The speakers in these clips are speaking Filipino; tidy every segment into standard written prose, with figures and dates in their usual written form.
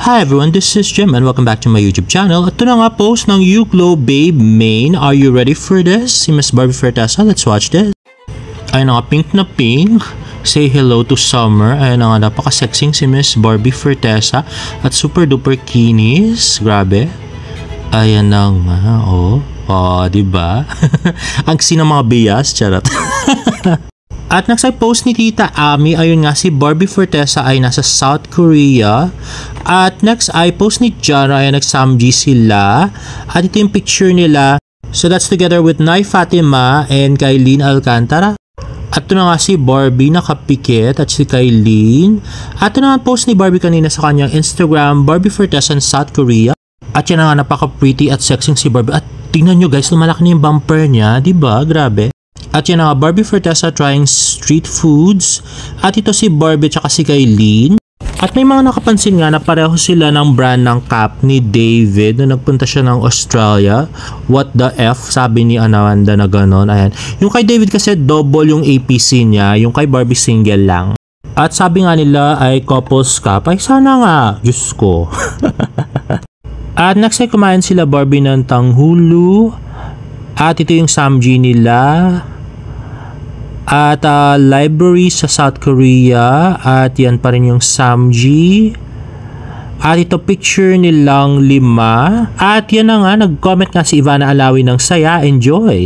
Hi everyone, this is Jim and welcome back to my YouTube channel. Ito na nga post ng You Glow Babe Main. Are you ready for this? Si Miss Barbie Fortesa, let's watch this. Ayun na nga, pink na pink. Say hello to summer. Ayun na nga, napaka-sexing si Miss Barbie Fortesa. At super duper kinis. Grabe. Ayan na nga, oh. Oh, diba? Ang sino mga bias, charot. At next ay post ni Tita Ami, ayun nga si Barbie Fortesa ay nasa South Korea. At next ay post ni Jana, ay nag-samji sila. At ito yung picture nila. So that's together with Nay Fatima and Kailin Alcantara. At ito na nga si Barbie nakapikit at si Kailin. At ito na nga post ni Barbie kanina sa kanyang Instagram, Barbie Fortesa in South Korea. At yan na nga, napaka-pretty at sexing si Barbie. At tingnan nyo guys, lumalaki na yung bumper niya, diba? Grabe. At yan na nga, Barbie Fortesa trying street foods. At ito si Barbie at si Kailin. At may mga nakapansin nga na pareho sila ng brand ng cap ni David na nagpunta siya ng Australia. What the F, sabi ni Ananda na gano'n. Ayan. Yung kay David kasi double yung APC niya, yung kay Barbie single lang. At sabi nga nila ay couples cap. Ay sana nga, Diyos ko. At next ay kumain sila Barbie ng tanghulu. At ito yung samji nila. At library sa South Korea. At yan pa rin yung samji. At ito picture nilang 5. At yan na nga, nag-comment nga si Ivana Alawi ng saya, enjoy.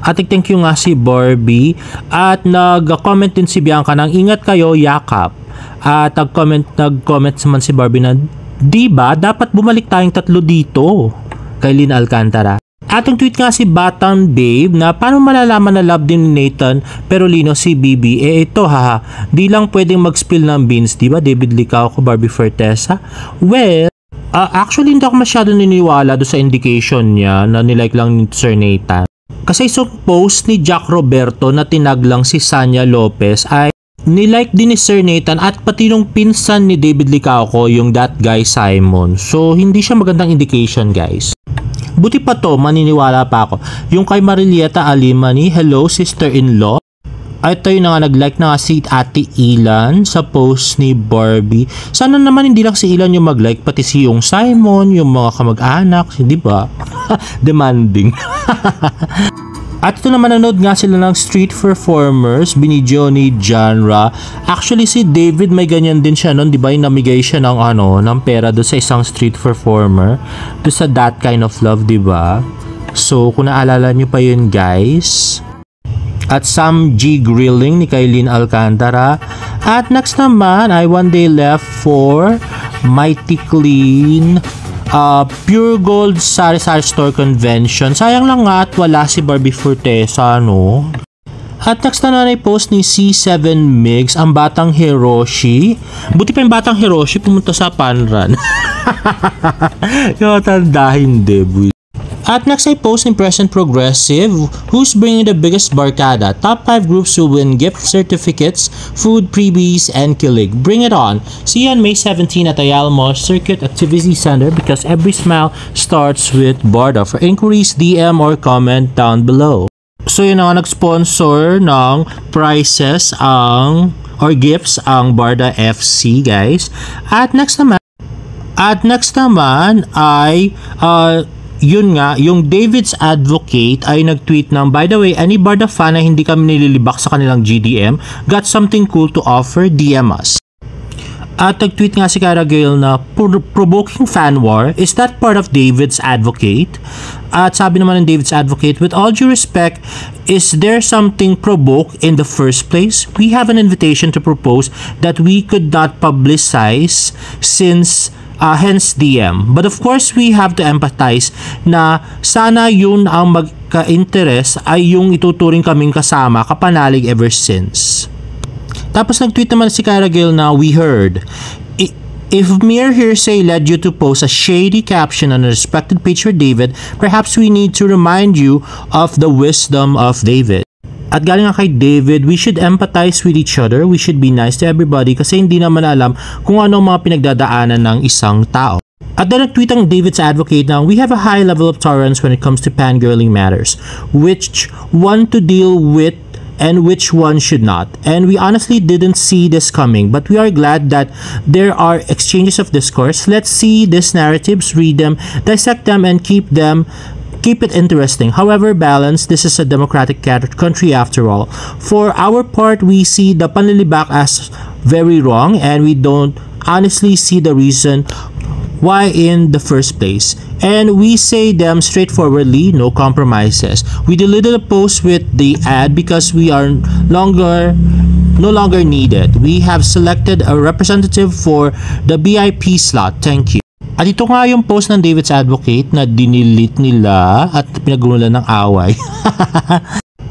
At thank you nga si Barbie. At nag-comment din si Bianca ng ingat kayo, yakap. At nag-comment naman si Barbie na diba, dapat bumalik tayong 3 dito. Kailin Alcantara. At ang tweet nga si Batang Babe na paano malalaman na love din ni Nathan pero lino si Bibi. Ito haha, di lang pwedeng mag-spill ng beans, diba? David Licao ko, Barbie Fortesa. Well, actually hindi ako masyado niniwala do sa indication niya na nilike lang ni Sir Nathan. Kasi isang post ni Jack Roberto na tinag lang si Sanya Lopez ay nilike din ni Sir Nathan at pati nung pinsan ni David Licao ko, yung that guy Simon. So hindi siya magandang indication guys. Buti pa to, maniniwala pa ako. Yung kay Marilieta Alimani, hello sister-in-law. Ay tayo na nga, nag-like na nga si Ate Ilan sa post ni Barbie. Sana naman hindi lang si Ilan yung mag-like, pati si yung Simon, yung mga kamag-anak, di ba? Demanding. At ito naman nanood nga sila ng street performers, binidyo ni Janra. Actually si David may ganyan din siya noon, di ba? Namigay siya ng ng pera do sa isang street performer, do sa That Kind of Love, di ba? So kung naalala niyo pa yun guys. At Sam G Grilling ni Kailin Alcantara. At next naman ay One Day Left for Mighty Clean Pure Gold Sari-Sari Store Convention. Sayang lang nga at wala si Barbie Fortesa, no? At next na ay post ni C7 Mix, ang batang Hiroshi. Buti pa yung batang Hiroshi pumunta sa Panran. Yung tanda, hindi, boy. At next ay post ni Present Progressive, who's bringing the biggest barkada. Top 5 groups will win gift certificates, food, freebies, and kilig. Bring it on. See you on May 17 at Ayala Mall Circuit Activity Center because every smile starts with Barda. For inquiries, DM or comment down below. So yun nga, nag-sponsor ng prizes or gifts ang Barda FC guys. At next naman ay yun nga, yung David's Advocate ay nag-tweet ng, by the way, any Barda fan na hindi kami nililibak sa kanilang GDM, got something cool to offer, DM us. At nag-tweet nga si Cara Gayle na, provoking fan war, is that part of David's Advocate? At sabi naman ng David's Advocate, with all due respect, is there something provoke in the first place? We have an invitation to propose that we could not publicize since hence DM. But of course, we have to empathize na sana yun ang magka-interest ay yung ituturing kaming kasama kapanalig ever since. Tapos nag-tweet naman si Cara Gayle na, we heard. If mere hearsay led you to post a shady caption on a respected page for David, perhaps we need to remind you of the wisdom of David. At galing nga kay David, we should empathize with each other, we should be nice to everybody kasi hindi naman alam kung anong mga pinagdadaanan ng isang tao. At then nag-tweet ang David's Advocate na, we have a high level of tolerance when it comes to fangirling matters, which want to deal with and which one should not. And we honestly didn't see this coming, but we are glad that there are exchanges of discourse. Let's see these narratives, read them, dissect them, and keep it interesting. However balanced, this is a democratic country after all. For our part, we see the panlilibak as very wrong, and we don't honestly see the reason why in the first place. And we say them straightforwardly, no compromises. We deleted the post with the ad because we are no longer needed. We have selected a representative for the BIP slot. Thank you. At ito nga yung post ng David's Advocate na dinilit nila at pinagululan ng away.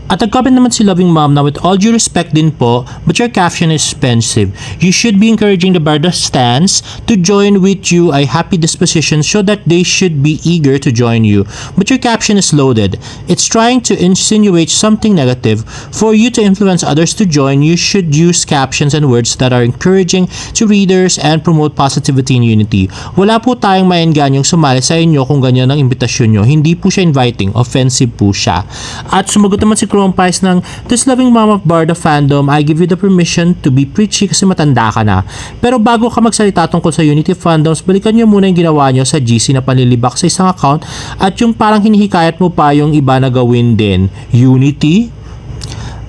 At nag-comment naman si Loving Mom na with all due respect din po, but your caption is offensive. You should be encouraging the Barda stans to join with you a happy disposition so that they should be eager to join you. But your caption is loaded. It's trying to insinuate something negative. For you to influence others to join, you should use captions and words that are encouraging to readers and promote positivity and unity. Wala po tayong maenganyong sumali sa inyo kung ganyan ang imbitasyon nyo. Hindi po siya inviting, offensive po siya. At sumagot naman si Chrome Pies ng, this loving mom of Barda fandom, I give you the permission to be preachy kasi matanda ka na. Pero bago ka magsalita tungkol sa Unity fandoms, balikan nyo muna yung ginawa nyo sa GC na panlilibak sa isang account at yung parang hinihikayat mo pa yung iba na gawin din. Unity?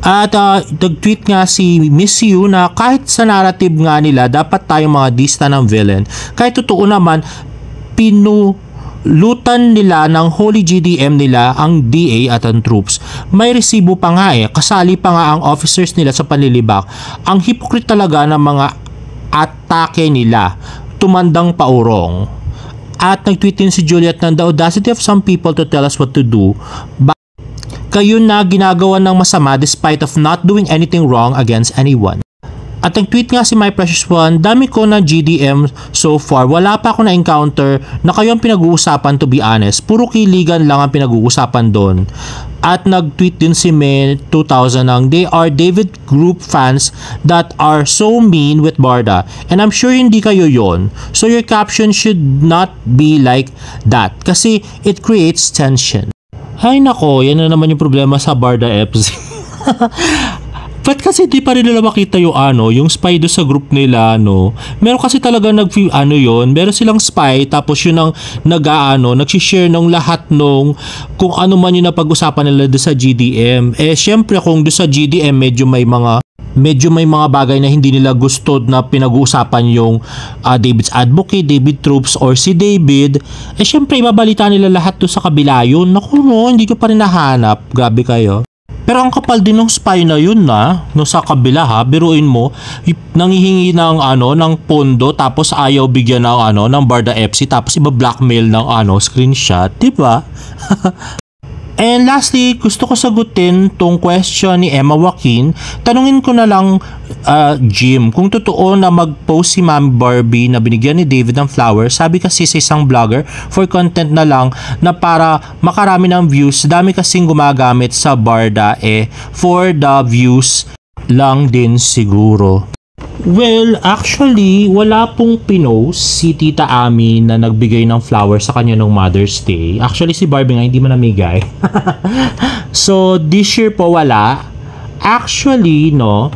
At nag-tweet nga si Miss You na kahit sa narrative nga nila, dapat tayong mga dista ng villain. Kahit totoo naman, lutan nila ng Holy GDM nila ang DA at ang troops. May resibo pa nga kasali pa nga ang officers nila sa panlilibak. Ang hypocrite talaga ng mga atake nila, tumandang paurong. At nag-tweet din si Juliet ng the audacity of some people to tell us what to do. Kayo na ginagawa ng masama despite of not doing anything wrong against anyone. At nag-tweet nga si My Precious One, dami ko na GDM so far, wala pa ako na-encounter na kayo ang pinag-uusapan to be honest. Puro kiligan lang ang pinag-uusapan doon. At nag-tweet din si May 2000 ng, they are David Group fans that are so mean with Barda. And I'm sure hindi kayo yon. So your caption should not be like that kasi it creates tension. Ay nako, yan na naman yung problema sa Barda FC. But kasi di pa rin nila makita yung spy do sa group nila, no. Meron kasi talaga meron silang spy tapos yun ang nag-share ng lahat nung kung ano man yung napag-usapan nila do sa GDM. Syempre kung do sa GDM medyo may mga bagay na hindi nila gusto na pinag-uusapan yung David's Advocate, David Troops, or si David, syempre ibabalita nila lahat do sa kabila yun. Naku no, hindi ko pa rin nahanap. Grabe kayo. Pero ang kapal din ng spy na yun no sa kabila biruin mo, nanghihingi ng ng pondo tapos ayaw bigyan ng Barda FC tapos iba-blackmail ng screenshot, di ba? And lastly, gusto ko sagutin tong question ni Emma Joaquin. Tanungin ko na lang, Jim, kung totoo na mag-post si Mami Barbie na binigyan ni David ng flowers. Sabi kasi sa isang vlogger, for content na lang na para makarami ng views. Dami kasing gumagamit sa Barda for the views lang din siguro. Well, actually, wala pong pinost si Tita Ami na nagbigay ng flowers sa kanya nung Mother's Day. Actually, si Barbie nga hindi man namigay. So, this year po wala. Actually, no,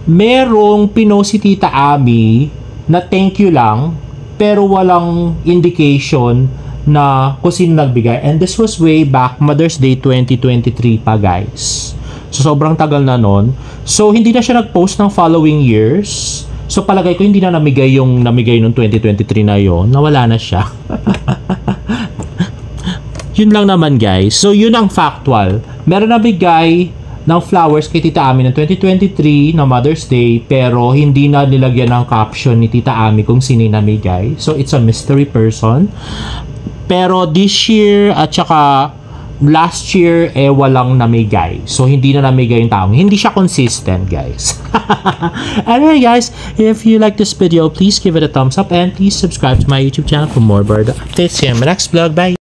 merong pinost si Tita Ami na thank you lang, pero walang indication na kung sino nagbigay. And this was way back Mother's Day 2023 pa, guys. So, sobrang tagal na nun. So, hindi na siya nag-post ng following years. So, palagay ko hindi na namigay yung namigay nung 2023 na yon. Nawala na siya. Yun lang naman, guys. So, yun ang factual. Meron nabigay ng flowers kay Tita Ami ng 2023 na Mother's Day, pero hindi na nilagyan ng caption ni Tita Ami kung sino namigay. So, it's a mystery person. Pero this year at saka last year walang namigay. So hindi na namigay yung taong. Hindi siya consistent, guys. Anyway, guys, if you like this video, please give it a thumbs up and please subscribe to my YouTube channel for more Barda updates. See you in my next vlog. Bye!